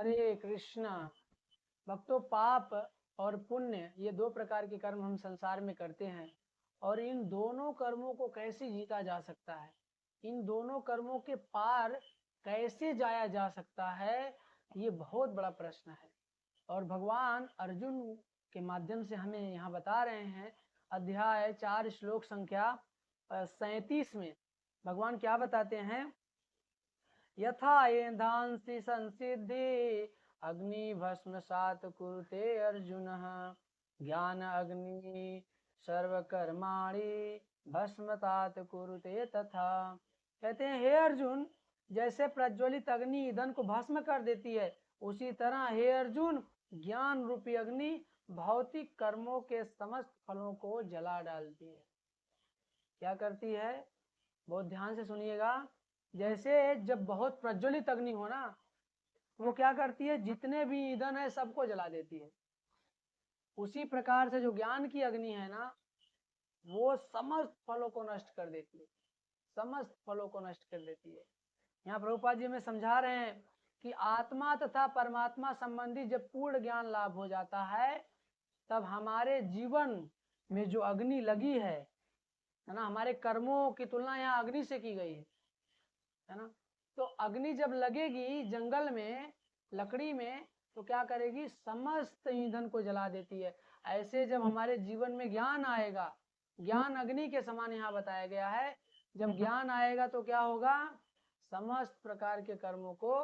हरे कृष्णा। भक्तों, पाप और पुण्य ये दो प्रकार के कर्म हम संसार में करते हैं, और इन दोनों कर्मों को कैसे जीता जा सकता है, इन दोनों कर्मों के पार कैसे जाया जा सकता है, ये बहुत बड़ा प्रश्न है। और भगवान अर्जुन के माध्यम से हमें यहाँ बता रहे हैं, अध्याय 4 श्लोक संख्या 37 में भगवान क्या बताते हैं, यथा एधांसि संसिद्धि अग्नि भस्मसात कुरुते अर्जुन, ज्ञान अग्नि सर्वकर्माणि भस्मसात कुरुते तथा। कहते हैं, हे अर्जुन, जैसे प्रज्वलित अग्नि ईंधन को भस्म कर देती है, उसी तरह हे अर्जुन ज्ञान रूपी अग्नि भौतिक कर्मों के समस्त फलों को जला डालती है। क्या करती है, बहुत ध्यान से सुनिएगा। जैसे जब बहुत प्रज्वलित अग्नि हो ना, वो क्या करती है, जितने भी ईंधन है सबको जला देती है। उसी प्रकार से जो ज्ञान की अग्नि है ना, वो समस्त फलों को नष्ट कर देती है, समस्त फलों को नष्ट कर देती है। यहाँ प्रभुपाद जी में समझा रहे हैं कि आत्मा तथा परमात्मा संबंधी जब पूर्ण ज्ञान लाभ हो जाता है, तब हमारे जीवन में जो अग्नि लगी है ना, हमारे कर्मों की तुलना यहाँ अग्नि से की गई है ना। तो अग्नि जब लगेगी जंगल में, लकड़ी में, तो क्या करेगी, समस्त ईंधन को जला देती है। ऐसे जब हमारे जीवन में ज्ञान आएगा, ज्ञान अग्नि के समान यहाँ बताया गया है, जब ज्ञान आएगा तो क्या होगा, समस्त प्रकार के कर्मों को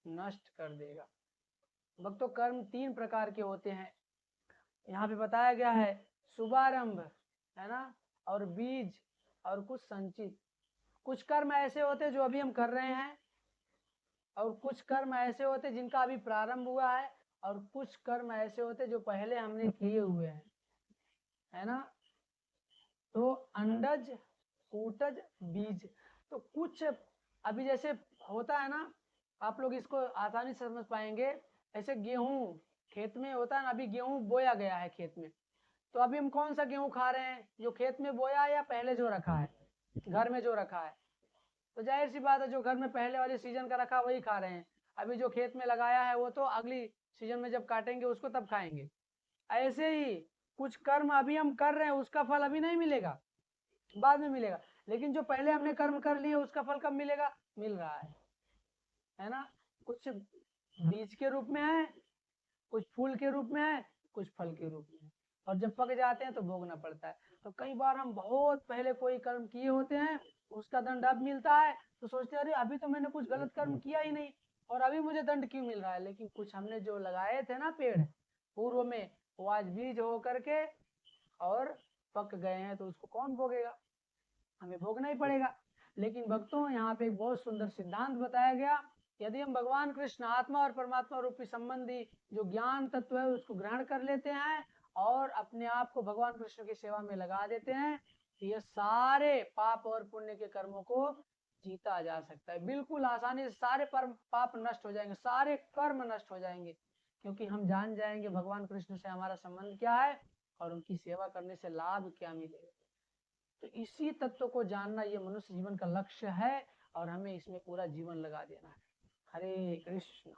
नष्ट कर देगा। भक्तों, कर्म 3 प्रकार के होते हैं, यहाँ पे बताया गया है, शुभारंभ है ना, और बीज, और कुछ संचित। कुछ कर्म ऐसे होते जो अभी हम कर रहे हैं, और कुछ कर्म ऐसे होते जिनका अभी प्रारंभ हुआ है, और कुछ कर्म ऐसे होते जो पहले हमने किए हुए हैं, है ना। तो अंडज, कूटज, बीज। तो कुछ अभी जैसे होता है ना, आप लोग इसको आसानी से समझ पाएंगे, ऐसे गेहूं खेत में होता है ना, अभी गेहूं बोया गया है खेत में, तो अभी हम कौन सा गेहूं खा रहे हैं, जो खेत में बोया है या पहले जो रखा है, घर में जो रखा है। तो जाहिर सी बात है, जो घर में पहले वाले सीजन का रखा वही खा रहे हैं। अभी जो खेत में लगाया है वो तो अगली सीजन में जब काटेंगे उसको तब खाएंगे। ऐसे ही कुछ कर्म अभी हम कर रहे हैं, उसका फल अभी नहीं मिलेगा, बाद में मिलेगा। लेकिन जो पहले हमने कर्म कर लिए उसका फल कब मिलेगा, मिल रहा है ना। कुछ बीज के रूप में है, कुछ फूल के रूप में है, कुछ फल के रूप में है, और जब पक जाते हैं तो भोगना पड़ता है। तो कई बार हम बहुत पहले कोई कर्म किए होते हैं, उसका दंड अब मिलता है, तो सोचते हैं अरे अभी तो मैंने कुछ गलत कर्म किया ही नहीं, और अभी मुझे दंड क्यों मिल रहा है। लेकिन कुछ हमने जो लगाए थे ना पेड़ पूर्व में, वो आज बीज हो करके और पक गए हैं, तो उसको कौन भोगेगा, हमें भोगना ही पड़ेगा। लेकिन भक्तों, यहाँ पे एक बहुत सुंदर सिद्धांत बताया गया, यदि हम भगवान कृष्ण आत्मा और परमात्मा रूपी संबंधी जो ज्ञान तत्व है उसको ग्रहण कर लेते हैं और अपने आप को भगवान कृष्ण की सेवा में लगा देते हैं, तो ये सारे पाप और पुण्य के कर्मों को जीता जा सकता है। बिल्कुल आसानी से सारे पाप नष्ट हो जाएंगे, सारे कर्म नष्ट हो जाएंगे, क्योंकि हम जान जाएंगे भगवान कृष्ण से हमारा संबंध क्या है और उनकी सेवा करने से लाभ क्या मिलेगा। तो इसी तत्व को जानना ये मनुष्य जीवन का लक्ष्य है, और हमें इसमें पूरा जीवन लगा देना है। हरे कृष्ण।